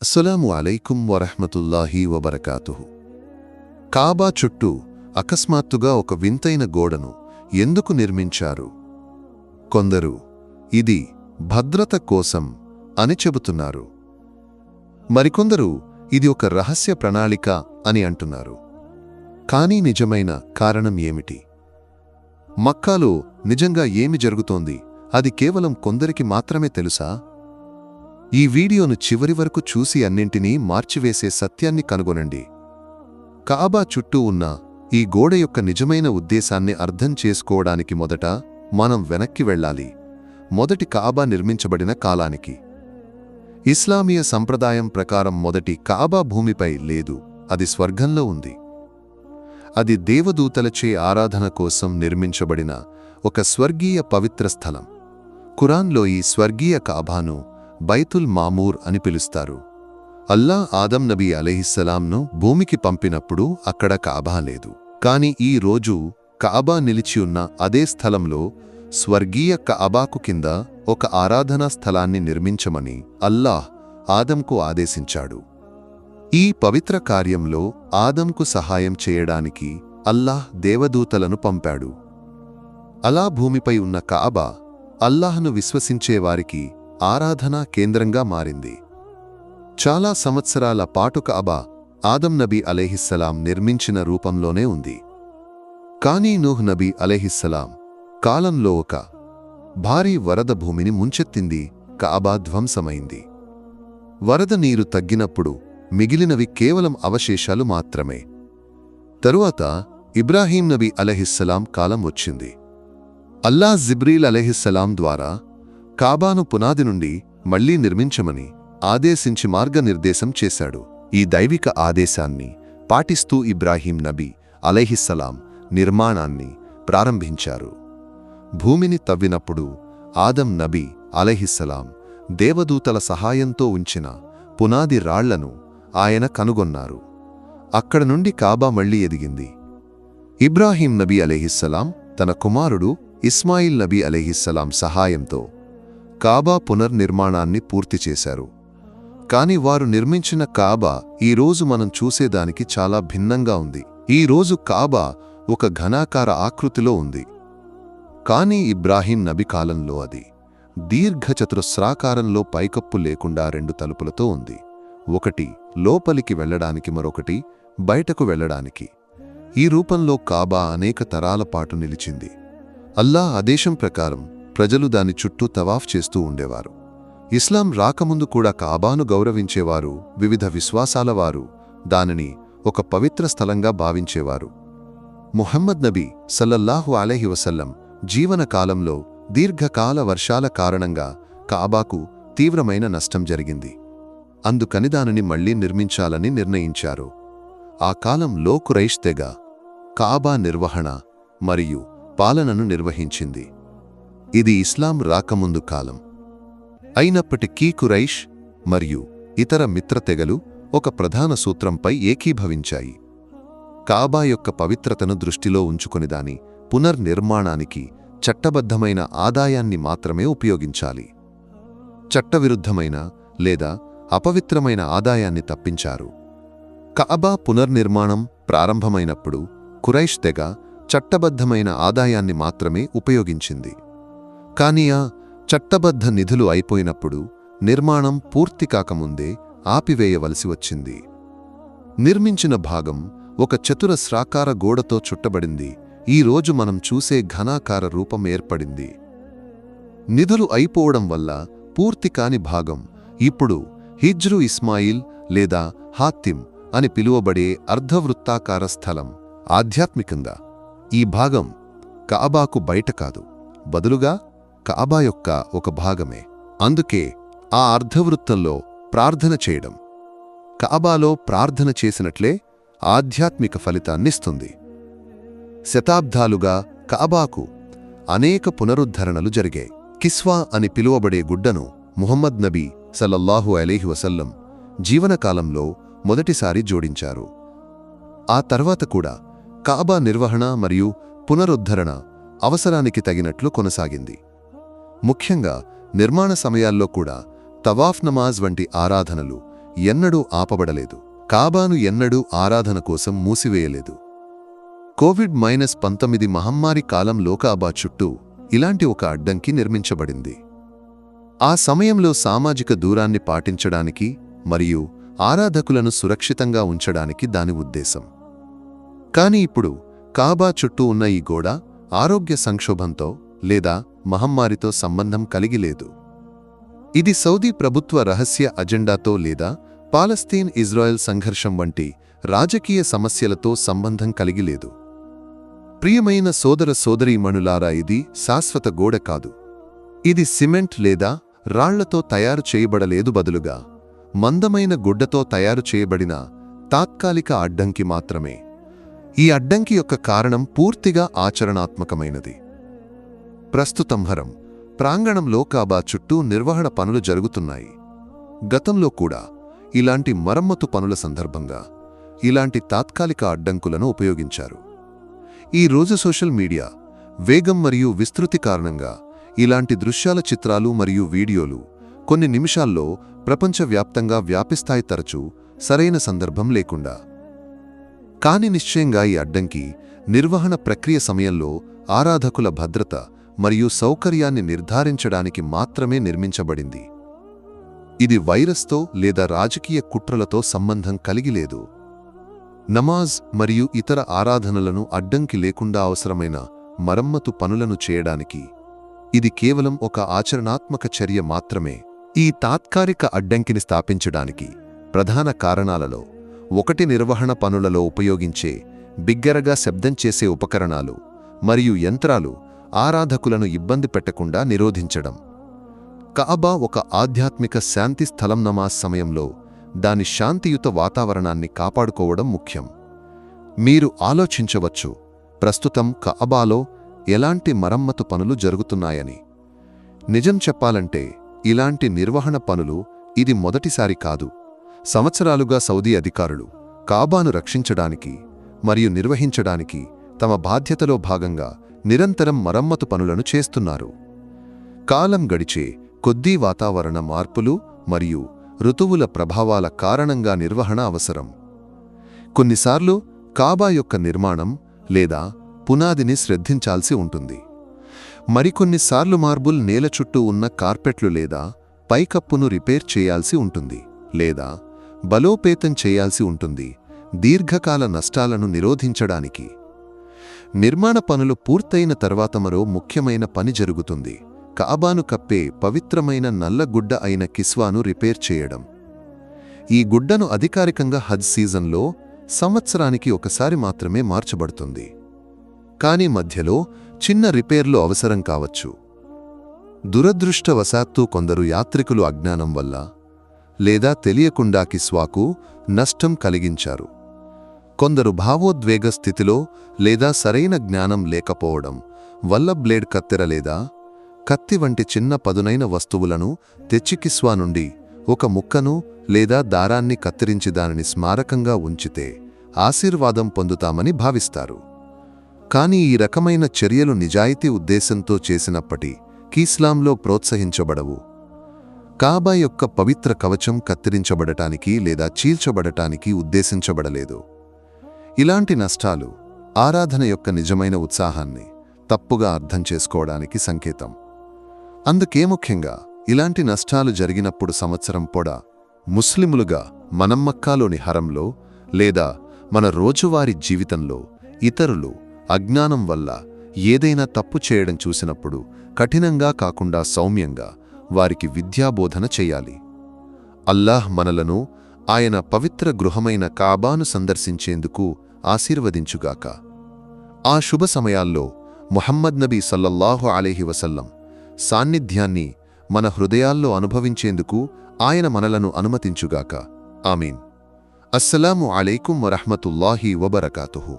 అస్సలాము అలైకుం వరహ్మతుల్లాహి వబరకాతుహు. కాబా చుట్టూ అకస్మాత్తుగా ఒక వింతైన గోడను ఎందుకు నిర్మించారు? కొందరు ఇది భద్రత కోసం అని చెబుతున్నారు. మరికొందరు ఇది ఒక రహస్య ప్రణాళిక అని అంటున్నారు. కానీ నిజమైన కారణం ఏమిటి? మక్కాలో నిజంగా ఏమి జరుగుతోంది? అది కేవలం కొందరికి మాత్రమే తెలుసా? ఈ వీడియోను చివరి వరకు చూసి అన్నింటినీ మార్చివేసే సత్యాన్ని కనుగొనండి. కాబా చుట్టూ ఉన్న ఈ గోడ యొక్క నిజమైన ఉద్దేశాన్ని అర్థం చేసుకోవడానికి మొదట మనం వెనక్కి వెళ్ళాలి, మొదటి కాబా నిర్మించబడిన కాలానికి. ఇస్లామీయ సంప్రదాయం ప్రకారం మొదటి కాబా భూమిపై లేదు, అది స్వర్గంలో ఉంది. అది దేవదూతలచే ఆరాధన కోసం నిర్మించబడిన ఒక స్వర్గీయ పవిత్ర స్థలం. ఖురాన్లో ఈ స్వర్గీయ కాబాను బైతుల్ మామూర్ అని పిలుస్తారు. అల్లా ఆదం నబీ అలైహిస్సలాంను భూమికి పంపినప్పుడు అక్కడ కాబా లేదు. కాని ఈ రోజు కాబా నిలిచి ఉన్న అదే స్థలంలో స్వర్గీయ కాబాకు కింద ఒక ఆరాధనా స్థలాన్ని నిర్మించమని అల్లాహ్ ఆదంకు ఆదేశించాడు. ఈ పవిత్ర కార్యంలో ఆదంకు సహాయం చేయడానికి అల్లాహ్ దేవదూతలను పంపాడు. అలా భూమిపై ఉన్న కాబా అల్లాహ్ను విశ్వసించేవారికి ఆరాధనా కేంద్రంగా మారింది. చాలా సంవత్సరాల పాటు కాబా ఆదం నబీ అలైహిస్సలాం నిర్మించిన రూపంలోనే ఉంది. కానీ నూహ్ నబీ అలైహిస్సలాం కాలంలో ఒక భారీ వరద భూమిని ముంచెత్తింది, కాబా ధ్వంసమైంది. వరద నీరు తగ్గినప్పుడు మిగిలినవి కేవలం అవశేషాలు మాత్రమే. తరువాత ఇబ్రాహీం నబీ అలైహిస్సలాం కాలం వచ్చింది. అల్లా జిబ్రీల్ అలైహిస్సలాం ద్వారా కాబాను పునాది నుండి మళ్లీ నిర్మించమని ఆదేశించి మార్గనిర్దేశం చేశాడు. ఈ దైవిక ఆదేశాన్ని పాటిస్తూ ఇబ్రాహీం నబీ అలైహిస్సలాం నిర్మాణాన్ని ప్రారంభించారు. భూమిని తవ్వినప్పుడు ఆదం నబీ అలైహిస్సలాం దేవదూతల సహాయంతో ఉంచిన పునాది రాళ్లను ఆయన కనుగొన్నారు. అక్కడ నుండి కాబా మళ్లీ ఎదిగింది. ఇబ్రాహీం నబీ అలైహిస్సలాం తన కుమారుడు ఇస్మాయిల్ నబీ అలైహిస్సలాం సహాయంతో కాబా పునర్నిర్మాణాన్ని పూర్తి చేశారు. కాని వారు నిర్మించిన కాబా ఈరోజు మనం చూసేదానికి చాలా భిన్నంగా ఉంది. ఈరోజు కాబా ఒక ఘనాకార ఆకృతిలో ఉంది. కాని ఇబ్రాహీం నబి కాలంలో అది దీర్ఘచతురస్రాకారంలో పైకప్పు లేకుండా 2 తలుపులతో ఉంది. ఒకటి లోపలికి వెళ్లడానికి, మరొకటి బయటకు వెళ్లడానికి. ఈ రూపంలో కాబా అనేక తరాల పాటు నిలిచింది. అల్లాహ్ ఆదేశం ప్రకారం ప్రజలు దాని చుట్టూ తవాఫ్ చేస్తూ ఉండేవారు. ఇస్లాం రాకముందు కూడా కాబాను గౌరవించేవారు. వివిధ విశ్వాసాల వారు దానిని ఒక పవిత్ర స్థలంగా భావించేవారు. ముహమ్మద్ నబీ సల్లల్లాహు అలైహి వసల్లం జీవనకాలంలో దీర్ఘకాల వర్షాల కారణంగా కాబాకు తీవ్రమైన నష్టం జరిగింది. అందుకని దానిని మళ్లీ నిర్మించాలని నిర్ణయించారు. ఆ కాలంలో ఖురైష్ తెగ కాబా నిర్వహణ మరియు పాలనను నిర్వహించింది. ఇది ఇస్లాం రాకముందు కాలం. అయినప్పటికీ ఖురైష్ మరియు ఇతర మిత్రతెగలు ఒక ప్రధాన సూత్రంపై ఏకీభవించాయి. కాబా యొక్క పవిత్రతను దృష్టిలో ఉంచుకొని దాని పునర్నిర్మాణానికి చట్టబద్ధమైన ఆదాయాన్ని మాత్రమే ఉపయోగించాలి. చట్టవిరుద్ధమైన లేదా అపవిత్రమైన ఆదాయాన్ని తప్పించారు. కాబా పునర్నిర్మాణం ప్రారంభమైనప్పుడు ఖురైష్ తెగ చట్టబద్ధమైన ఆదాయాన్ని మాత్రమే ఉపయోగించింది. కానీ ఆ చట్టబద్ధ నిధులు అయిపోయినప్పుడు నిర్మాణం పూర్తి కాకముందే ఆపివేయవలసి వచ్చింది. నిర్మించిన భాగం ఒక చతురస్రాకార గోడతో చుట్టబడింది. ఈ రోజు మనం చూసే ఘనాకార రూపం ఏర్పడింది. నిధులు అయిపోవడం వల్ల పూర్తి కాని భాగం ఇప్పుడు హిజ్రు ఇస్మాయిల్ లేదా హాతిమ్ అని పిలువబడే అర్ధవృత్తాకార స్థలం. ఆధ్యాత్మికంగా ఈ భాగం కాబాకు బయట కాదు, బదులుగా కాబా యొక్క ఒక భాగమే. అందుకే ఆ అర్ధవృత్తంలో ప్రార్థన చేయడం కాబాలో ప్రార్థన చేసినట్లే ఆధ్యాత్మిక ఫలితాన్నిస్తుంది. శతాబ్దాలుగా కాబాకు అనేక పునరుద్ధరణలు జరిగాయి. కిస్వా అని పిలువబడే గుడ్డను ముహమ్మద్ నబీ సల్లల్లాహు అలైహి వసల్లం జీవనకాలంలో మొదటిసారి జోడించారు. ఆ తర్వాత కూడా కాబా నిర్వహణ మరియు పునరుద్ధరణ అవసరానికి తగినట్లు కొనసాగింది. ముఖ్యంగా నిర్మాణ సమయాల్లో కూడా తవాఫ్ నమాజ్ వంటి ఆరాధనలు ఎన్నడూ ఆపబడలేదు. కాబాను ఎన్నడూ ఆరాధన కోసం మూసివేయలేదు. కోవిడ్-19 మహమ్మారి కాలంలో కాబా చుట్టూ ఇలాంటి ఒక అడ్డంకి నిర్మించబడింది. ఆ సమయంలో సామాజిక దూరాన్ని పాటించడానికి మరియు ఆరాధకులను సురక్షితంగా ఉంచడానికి దాని ఉద్దేశం. కాని ఇప్పుడు కాబా చుట్టూ ఉన్న ఈ గోడ ఆరోగ్య సంక్షోభంతో లేదా మహమ్మారితో సంబంధం కలిగి లేదు. ఇది సౌదీ ప్రభుత్వ రహస్య అజెండాతో లేదా పాలస్తీన్-ఇజ్రాయెల్ సంఘర్షం వంటి రాజకీయ సమస్యలతో సంబంధం కలిగి లేదు. ప్రియమైన సోదర సోదరీమణులారా, ఇది శాశ్వత గోడ కాదు. ఇది సిమెంట్ లేదా రాళ్లతో తయారు చేయబడలేదు, బదులుగా మందమైన గుడ్డతో తయారు చేయబడిన తాత్కాలిక అడ్డంకి మాత్రమే. ఈ అడ్డంకి యొక్క కారణం పూర్తిగా ఆచరణాత్మకమైనది. ప్రస్తుతం హరం ప్రాంగణంలో కాబా చుట్టూ నిర్వహణ పనులు జరుగుతున్నాయి. గతంలో కూడా ఇలాంటి మరమ్మతు పనుల సందర్భంగా ఇలాంటి తాత్కాలిక అడ్డంకులను ఉపయోగించారు. ఈ రోజు సోషల్ మీడియా వేగం మరియు విస్తృతి కారణంగా ఇలాంటి దృశ్యాల చిత్రాలు మరియు వీడియోలు కొన్ని నిమిషాల్లో ప్రపంచవ్యాప్తంగా వ్యాపిస్తాయి, తరచూ సరైన సందర్భం లేకుండా. కాని నిశ్చయంగా ఈ అడ్డంకి నిర్వహణ ప్రక్రియ సమయంలో ఆరాధకుల భద్రత మరియు సౌకర్యాన్ని నిర్ధారించడానికి మాత్రమే నిర్మించబడింది. ఇది వైరస్తో లేదా రాజకీయ కుట్రలతో సంబంధం కలిగి లేదు. నమాజ్ మరియు ఇతర ఆరాధనలను అడ్డంకి లేకుండా అవసరమైన మరమ్మతు పనులను చేయడానికి ఇది కేవలం ఒక ఆచరణాత్మక చర్య మాత్రమే. ఈ తాత్కాలిక అడ్డంకిని స్థాపించడానికి ప్రధాన కారణాలలో ఒకటి, నిర్వహణ పనులలో ఉపయోగించే బిగ్గరగా శబ్దం చేసే ఉపకరణాలు మరియు యంత్రాలు ఆరాధకులను ఇబ్బంది పెట్టకుండా నిరోధించడం. కఅబా ఒక ఆధ్యాత్మిక శాంతి స్థలం. నమాజ్ సమయంలో దాని శాంతియుత వాతావరణాన్ని కాపాడుకోవడం ముఖ్యం. మీరు ఆలోచించవచ్చు, ప్రస్తుతం కఅబాలో ఎలాంటి మరమ్మతు పనులు జరుగుతున్నాయని. నిజం చెప్పాలంటే ఇలాంటి నిర్వహణ పనులు ఇది మొదటిసారి కాదు. సంవత్సరాలుగా సౌదీ అధికారులు కాబాను రక్షించడానికి మరియు నిర్వహించడానికి తమ బాధ్యతలో భాగంగా నిరంతరం మరమ్మతు పనులను చేస్తున్నారు. కాలం గడిచే కొద్దీ వాతావరణ మార్పులు మరియు ఋతువుల ప్రభావాల కారణంగా నిర్వహణ అవసరం. కొన్నిసార్లు కాబా యొక్క నిర్మాణం లేదా పునాదిని శ్రద్ధించాల్సి ఉంటుంది. మరికొన్నిసార్లు మార్బుల్ నేల చుట్టూ ఉన్న కార్పెట్లు లేదా పైకప్పును రిపేర్ చేయాల్సి ఉంటుంది లేదా బలోపేతం చేయాల్సి ఉంటుంది, దీర్ఘకాల నష్టాలను నిరోధించడానికి. నిర్మాణ పనులు పూర్తయిన తర్వాత మరో ముఖ్యమైన పని జరుగుతుంది: కఅబాను కప్పే పవిత్రమైన నల్ల గుడ్డ అయిన కిస్వాను రిపేర్ చేయడం. ఈ గుడ్డను అధికారికంగా హజ్ సీజన్లో సంవత్సరానికి ఒకసారి మాత్రమే మార్చబడుతుంది. కానీ మధ్యలో చిన్న రిపేర్లు అవసరం కావచ్చు. దురదృష్టవశాత్తు కొందరు యాత్రికులు అజ్ఞానం వల్ల లేదా తెలియకుండా కిస్వాకు నష్టం కలిగించారు. కొందరు భావోద్వేగ స్థితిలో లేదా సరైన జ్ఞానం లేకపోవడం వల్ల బ్లేడ్, కత్తెర లేదా కత్తి వంటి చిన్న పదునైన వస్తువులను తెచ్చి కిస్వా నుండి ఒక ముక్కను లేదా దారాన్ని కత్తిరించి దానిని స్మారకంగా ఉంచితే ఆశీర్వాదం పొందుతామని భావిస్తారు. కానీ ఈ రకమైన చర్యలు నిజాయితీ ఉద్దేశంతో చేసినప్పటికీ ఇస్లాంలో ప్రోత్సహించబడవు. కాబా యొక్క పవిత్ర కవచం కత్తిరించబడటానికి లేదా చీల్చబడటానికి ఉద్దేశించబడలేదు. ఇలాంటి నష్టాలు ఆరాధన యొక్క నిజమైన ఉత్సాహాన్ని తప్పుగా అర్థం చేసుకోవడానికి సంకేతం. అందుకే ముఖ్యంగా ఇలాంటి నష్టాలు జరిగినప్పుడు సంవత్సరం పొడ ముస్లిములుగా మనం మక్కాలోని హరంలో లేదా మన రోజువారీ జీవితంలో ఇతరులు అజ్ఞానం వల్ల ఏదైనా తప్పు చేయడం చూసినప్పుడు కఠినంగా కాకుండా సౌమ్యంగా వారికి విద్యాబోధన చెయ్యాలి. అల్లాహ్ మనలను ఆయన పవిత్ర గృహమైన కాబాను సందర్శించేందుకు ఆశీర్వదించుగాక. ఆ శుభ సమయాల్లో ముహమ్మద్ నబీ సల్లల్లాహు అలైహి వసల్లం సాన్నిధ్యాన్ని మన హృదయాల్లో అనుభవించేందుకు ఆయన మనలను అనుమతించుగాక. ఆమీన్. అస్సలాము అలైకుం వరహ్మతుల్లాహి వబరకాతుహు.